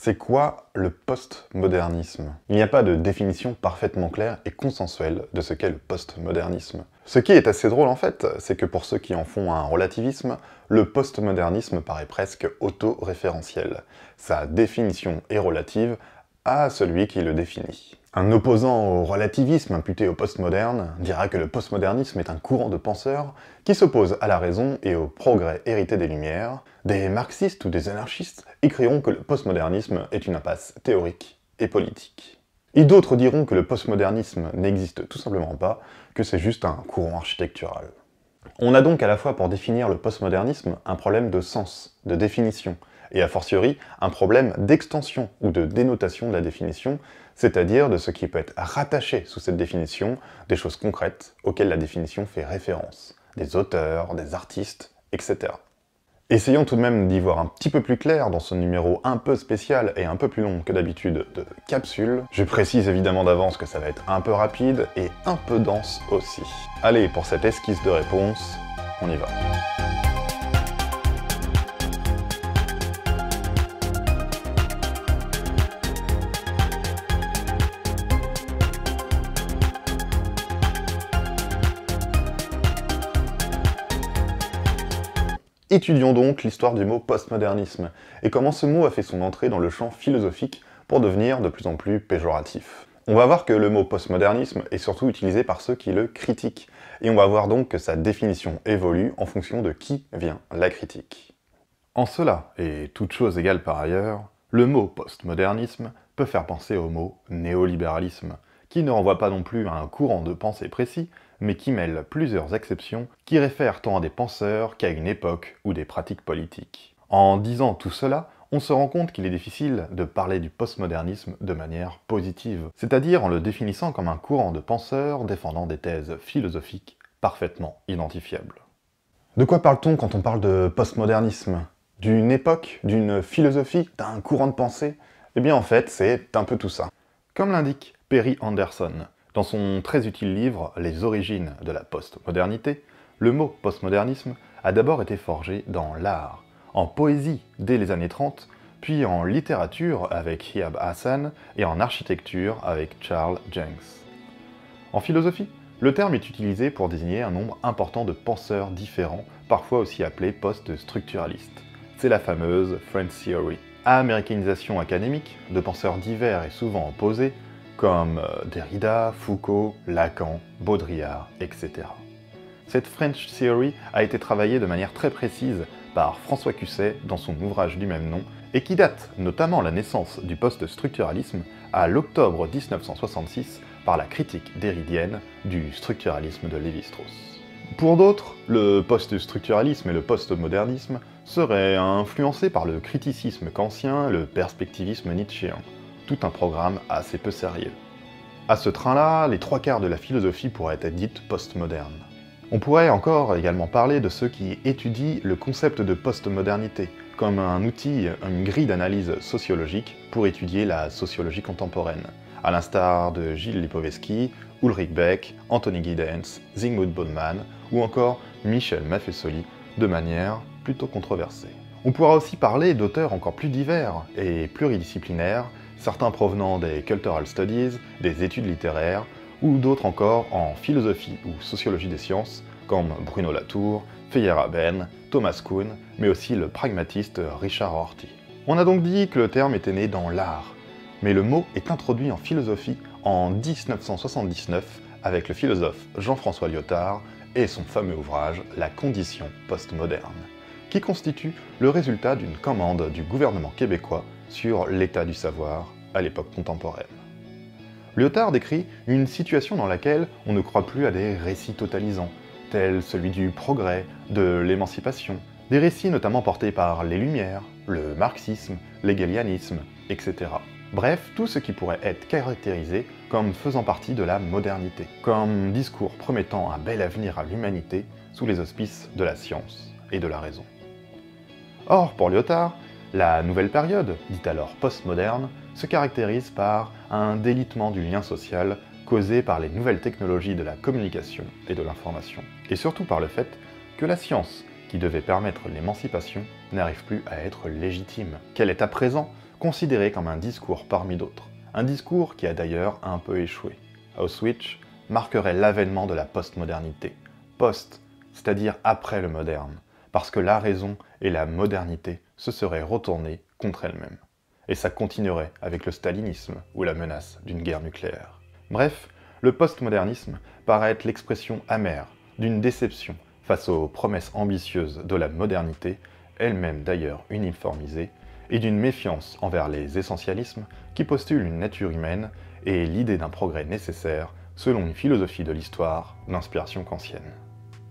C'est quoi le postmodernisme? Il n'y a pas de définition parfaitement claire et consensuelle de ce qu'est le postmodernisme. Ce qui est assez drôle en fait, c'est que pour ceux qui en font un relativisme, le postmodernisme paraît presque auto-référentiel. Sa définition est relative à celui qui le définit. Un opposant au relativisme imputé au postmoderne dira que le postmodernisme est un courant de penseurs qui s'oppose à la raison et au progrès hérité des Lumières. Des marxistes ou des anarchistes écriront que le postmodernisme est une impasse théorique et politique. Et d'autres diront que le postmodernisme n'existe tout simplement pas, que c'est juste un courant architectural. On a donc à la fois pour définir le postmodernisme un problème de sens, de définition, et a fortiori un problème d'extension ou de dénotation de la définition, c'est-à-dire de ce qui peut être rattaché sous cette définition, des choses concrètes auxquelles la définition fait référence, des auteurs, des artistes, etc. Essayons tout de même d'y voir un petit peu plus clair dans ce numéro un peu spécial et un peu plus long que d'habitude de Capsule. Je précise évidemment d'avance que ça va être un peu rapide et un peu dense aussi. Allez, pour cette esquisse de réponse, on y va. Étudions donc l'histoire du mot postmodernisme, et comment ce mot a fait son entrée dans le champ philosophique pour devenir de plus en plus péjoratif. On va voir que le mot postmodernisme est surtout utilisé par ceux qui le critiquent, et on va voir donc que sa définition évolue en fonction de qui vient la critique. En cela, et toute chose égale par ailleurs, le mot postmodernisme peut faire penser au mot néolibéralisme, qui ne renvoie pas non plus à un courant de pensée précis, mais qui mêle plusieurs exceptions qui réfèrent tant à des penseurs qu'à une époque ou des pratiques politiques. En disant tout cela, on se rend compte qu'il est difficile de parler du postmodernisme de manière positive, c'est-à-dire en le définissant comme un courant de penseurs défendant des thèses philosophiques parfaitement identifiables. De quoi parle-t-on quand on parle de postmodernisme? D'une époque, d'une philosophie, d'un courant de pensée? Eh bien en fait, c'est un peu tout ça. Comme l'indique Perry Anderson, dans son très utile livre « Les origines de la postmodernité », le mot postmodernisme a d'abord été forgé dans l'art, en poésie dès les années 30, puis en littérature avec Hiab Hassan et en architecture avec Charles Jencks. En philosophie, le terme est utilisé pour désigner un nombre important de penseurs différents, parfois aussi appelés post-structuralistes. C'est la fameuse French Theory. Américanisation académique de penseurs divers et souvent opposés, comme Derrida, Foucault, Lacan, Baudrillard, etc. Cette French Theory a été travaillée de manière très précise par François Cusset dans son ouvrage du même nom, et qui date notamment la naissance du post-structuralisme à l'octobre 1966 par la critique derridienne du structuralisme de Lévi-Strauss. Pour d'autres, le post-structuralisme et le postmodernisme seraient influencés par le criticisme kantien, le perspectivisme nietzschéen. Tout un programme assez peu sérieux. À ce train-là, les trois quarts de la philosophie pourraient être dites postmoderne. On pourrait encore également parler de ceux qui étudient le concept de postmodernité, comme un outil, une grille d'analyse sociologique pour étudier la sociologie contemporaine, à l'instar de Gilles Lipovetsky, Ulrich Beck, Anthony Giddens, Zygmunt Bauman ou encore Michel Maffesoli, de manière plutôt controversée. On pourra aussi parler d'auteurs encore plus divers et pluridisciplinaires, certains provenant des Cultural Studies, des études littéraires, ou d'autres encore en philosophie ou sociologie des sciences, comme Bruno Latour, Feyerabend, Thomas Kuhn, mais aussi le pragmatiste Richard Rorty. On a donc dit que le terme était né dans l'art, mais le mot est introduit en philosophie en 1979 avec le philosophe Jean-François Lyotard et son fameux ouvrage La condition postmoderne, qui constitue le résultat d'une commande du gouvernement québécois sur l'état du savoir à l'époque contemporaine. Lyotard décrit une situation dans laquelle on ne croit plus à des récits totalisants, tels celui du progrès, de l'émancipation, des récits notamment portés par les Lumières, le marxisme, l'hégélianisme, etc. Bref, tout ce qui pourrait être caractérisé comme faisant partie de la modernité, comme discours promettant un bel avenir à l'humanité sous les auspices de la science et de la raison. Or, pour Lyotard, la nouvelle période, dite alors postmoderne, se caractérise par un délitement du lien social causé par les nouvelles technologies de la communication et de l'information, et surtout par le fait que la science, qui devait permettre l'émancipation, n'arrive plus à être légitime, qu'elle est à présent considéré comme un discours parmi d'autres. Un discours qui a d'ailleurs un peu échoué. Auschwitz marquerait l'avènement de la postmodernité. Post, c'est-à-dire après le moderne, parce que la raison et la modernité se seraient retournées contre elles-mêmes. Et ça continuerait avec le stalinisme ou la menace d'une guerre nucléaire. Bref, le postmodernisme paraît être l'expression amère d'une déception face aux promesses ambitieuses de la modernité, elle-même d'ailleurs uniformisée, et d'une méfiance envers les essentialismes qui postulent une nature humaine et l'idée d'un progrès nécessaire selon une philosophie de l'histoire d'inspiration kantienne.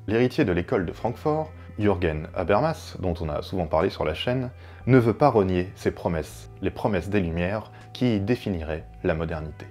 L'héritier de l'école de Francfort, Jürgen Habermas, dont on a souvent parlé sur la chaîne, ne veut pas renier ses promesses, les promesses des Lumières qui définiraient la modernité.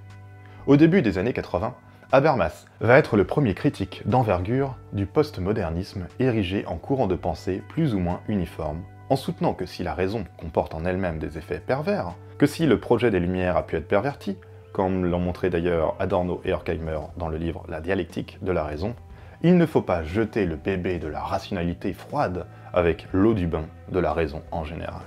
Au début des années 80, Habermas va être le premier critique d'envergure du postmodernisme érigé en courant de pensée plus ou moins uniforme, en soutenant que si la raison comporte en elle-même des effets pervers, que si le projet des Lumières a pu être perverti, comme l'ont montré d'ailleurs Adorno et Horkheimer dans le livre La dialectique de la raison, il ne faut pas jeter le bébé de la rationalité froide avec l'eau du bain de la raison en général.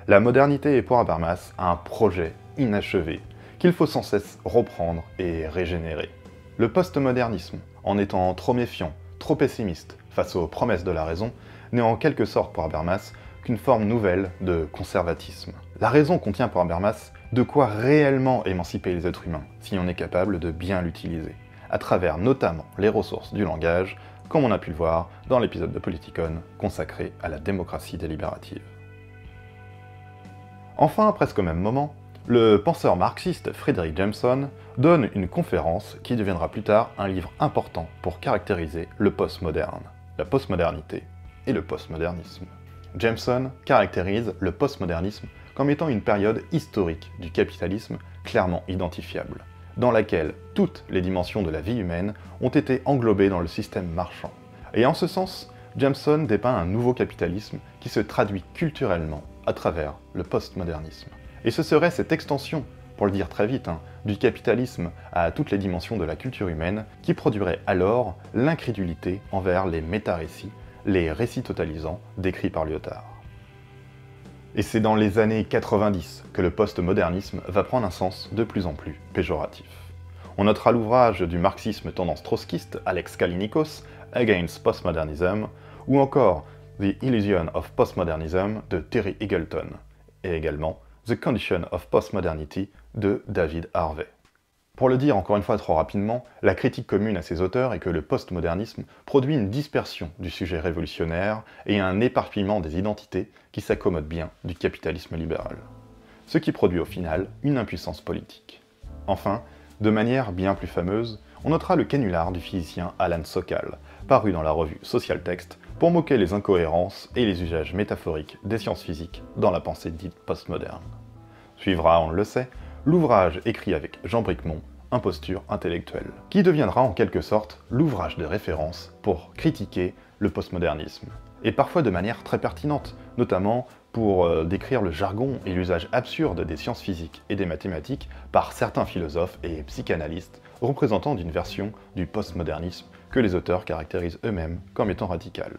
La modernité est pour Habermas un projet inachevé qu'il faut sans cesse reprendre et régénérer. Le postmodernisme, en étant trop méfiant, trop pessimiste face aux promesses de la raison, n'est en quelque sorte pour Habermas qu'une forme nouvelle de conservatisme. La raison contient pour Habermas de quoi réellement émanciper les êtres humains, si on est capable de bien l'utiliser, à travers notamment les ressources du langage, comme on a pu le voir dans l'épisode de Politikon consacré à la démocratie délibérative. Enfin, presque au même moment, le penseur marxiste Frederick Jameson donne une conférence qui deviendra plus tard un livre important pour caractériser le postmoderne, la postmodernité et le postmodernisme. Jameson caractérise le postmodernisme comme étant une période historique du capitalisme clairement identifiable, dans laquelle toutes les dimensions de la vie humaine ont été englobées dans le système marchand. Et en ce sens, Jameson dépeint un nouveau capitalisme qui se traduit culturellement à travers le postmodernisme. Et ce serait cette extension, pour le dire très vite, du capitalisme à toutes les dimensions de la culture humaine qui produirait alors l'incrédulité envers les méta-récits, les récits totalisants décrits par Lyotard. Et c'est dans les années 90 que le postmodernisme va prendre un sens de plus en plus péjoratif. On notera l'ouvrage du marxisme tendance trotskiste Alex Kallinikos, Against Postmodernism, ou encore The Illusion of Postmodernism de Terry Eagleton, et également The Condition of Postmodernity de David Harvey. Pour le dire encore une fois trop rapidement, la critique commune à ces auteurs est que le postmodernisme produit une dispersion du sujet révolutionnaire et un éparpillement des identités qui s'accommodent bien du capitalisme libéral. Ce qui produit au final une impuissance politique. Enfin, de manière bien plus fameuse, on notera le canular du physicien Alan Sokal, paru dans la revue Social Text, pour moquer les incohérences et les usages métaphoriques des sciences physiques dans la pensée dite postmoderne. Suivra, on le sait, l'ouvrage écrit avec Jean Bricmont, Imposture intellectuelle, qui deviendra en quelque sorte l'ouvrage de référence pour critiquer le postmodernisme, et parfois de manière très pertinente, notamment pour décrire le jargon et l'usage absurde des sciences physiques et des mathématiques par certains philosophes et psychanalystes représentants d'une version du postmodernisme que les auteurs caractérisent eux-mêmes comme étant radicale.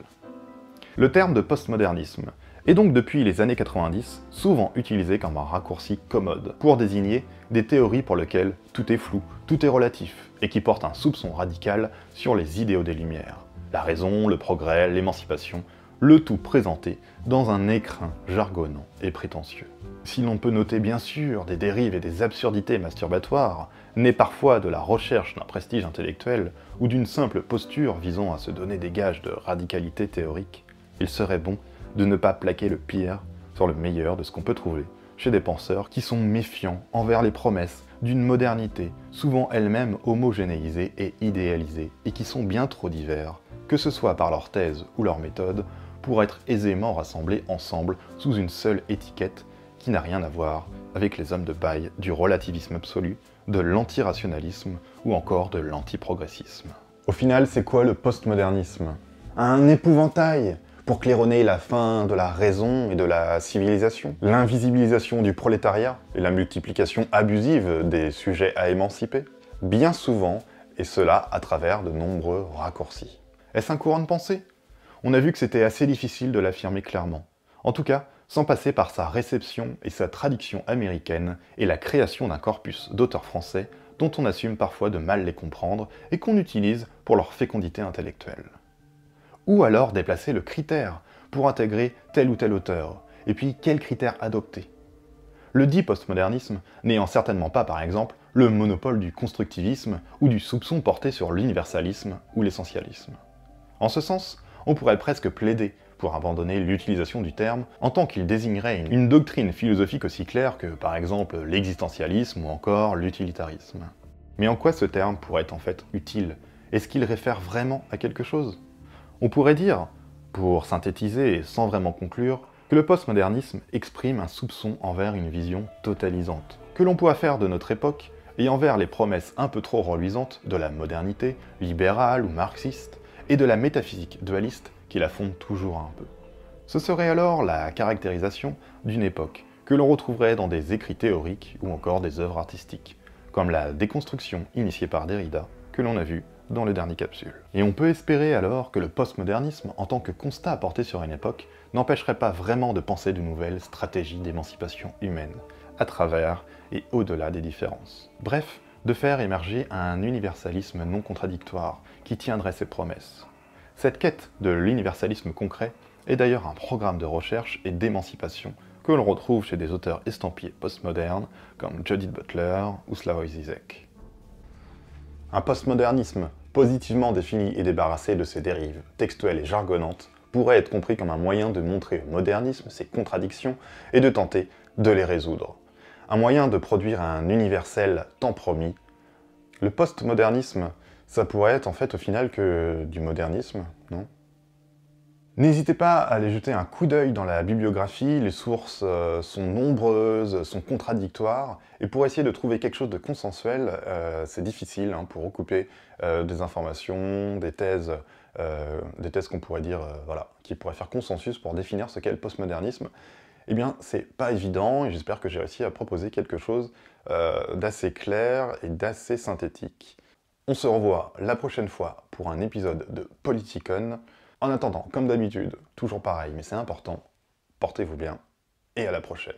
Le terme de postmodernisme est donc depuis les années 90 souvent utilisé comme un raccourci commode pour désigner des théories pour lesquelles tout est flou, tout est relatif, et qui portent un soupçon radical sur les idéaux des Lumières. La raison, le progrès, l'émancipation, le tout présenté dans un écrin jargonnant et prétentieux. Si l'on peut noter bien sûr des dérives et des absurdités masturbatoires, nées parfois de la recherche d'un prestige intellectuel ou d'une simple posture visant à se donner des gages de radicalité théorique, il serait bon de ne pas plaquer le pire sur le meilleur de ce qu'on peut trouver chez des penseurs qui sont méfiants envers les promesses d'une modernité souvent elle-même homogénéisée et idéalisée et qui sont bien trop divers, que ce soit par leur thèse ou leur méthode, pour être aisément rassemblés ensemble sous une seule étiquette qui n'a rien à voir avec les hommes de paille du relativisme absolu, de l'antirationalisme ou encore de l'antiprogressisme. Au final, c'est quoi le postmodernisme? Un épouvantail pour claironner la fin de la raison et de la civilisation, l'invisibilisation du prolétariat et la multiplication abusive des sujets à émanciper, bien souvent, et cela à travers de nombreux raccourcis. Est-ce un courant de pensée? On a vu que c'était assez difficile de l'affirmer clairement. En tout cas, sans passer par sa réception et sa traduction américaine et la création d'un corpus d'auteurs français dont on assume parfois de mal les comprendre et qu'on utilise pour leur fécondité intellectuelle. Ou alors déplacer le critère pour intégrer tel ou tel auteur, et puis quels critères adopter. Le dit postmodernisme n'ayant certainement pas, par exemple, le monopole du constructivisme ou du soupçon porté sur l'universalisme ou l'essentialisme. En ce sens, on pourrait presque plaider pour abandonner l'utilisation du terme en tant qu'il désignerait une doctrine philosophique aussi claire que, par exemple, l'existentialisme ou encore l'utilitarisme. Mais en quoi ce terme pourrait être en fait utile? Est-ce qu'il réfère vraiment à quelque chose? On pourrait dire, pour synthétiser et sans vraiment conclure, que le postmodernisme exprime un soupçon envers une vision totalisante, que l'on pourrait faire de notre époque, et envers les promesses un peu trop reluisantes de la modernité, libérale ou marxiste, et de la métaphysique dualiste qui la fondent toujours un peu. Ce serait alors la caractérisation d'une époque, que l'on retrouverait dans des écrits théoriques ou encore des œuvres artistiques, comme la déconstruction initiée par Derrida, que l'on a vu dans les dernières capsules. Et on peut espérer alors que le postmodernisme, en tant que constat apporté sur une époque, n'empêcherait pas vraiment de penser de nouvelles stratégies d'émancipation humaine, à travers et au-delà des différences. Bref, de faire émerger un universalisme non contradictoire qui tiendrait ses promesses. Cette quête de l'universalisme concret est d'ailleurs un programme de recherche et d'émancipation que l'on retrouve chez des auteurs estampillés postmodernes comme Judith Butler ou Slavoj Žižek. Un postmodernisme positivement défini et débarrassé de ses dérives textuelles et jargonnantes pourrait être compris comme un moyen de montrer au modernisme ses contradictions et de tenter de les résoudre. Un moyen de produire un universel tant promis. Le postmodernisme, ça pourrait être en fait au final que du modernisme, non? N'hésitez pas à aller jeter un coup d'œil dans la bibliographie, les sources sont nombreuses, sont contradictoires, et pour essayer de trouver quelque chose de consensuel, c'est difficile pour recouper des informations, des thèses qu'on pourrait dire, voilà, qui pourraient faire consensus pour définir ce qu'est le postmodernisme. Eh bien, c'est pas évident, et j'espère que j'ai réussi à proposer quelque chose d'assez clair et d'assez synthétique. On se revoit la prochaine fois pour un épisode de Politicon. En attendant, comme d'habitude, toujours pareil, mais c'est important, portez-vous bien, et à la prochaine.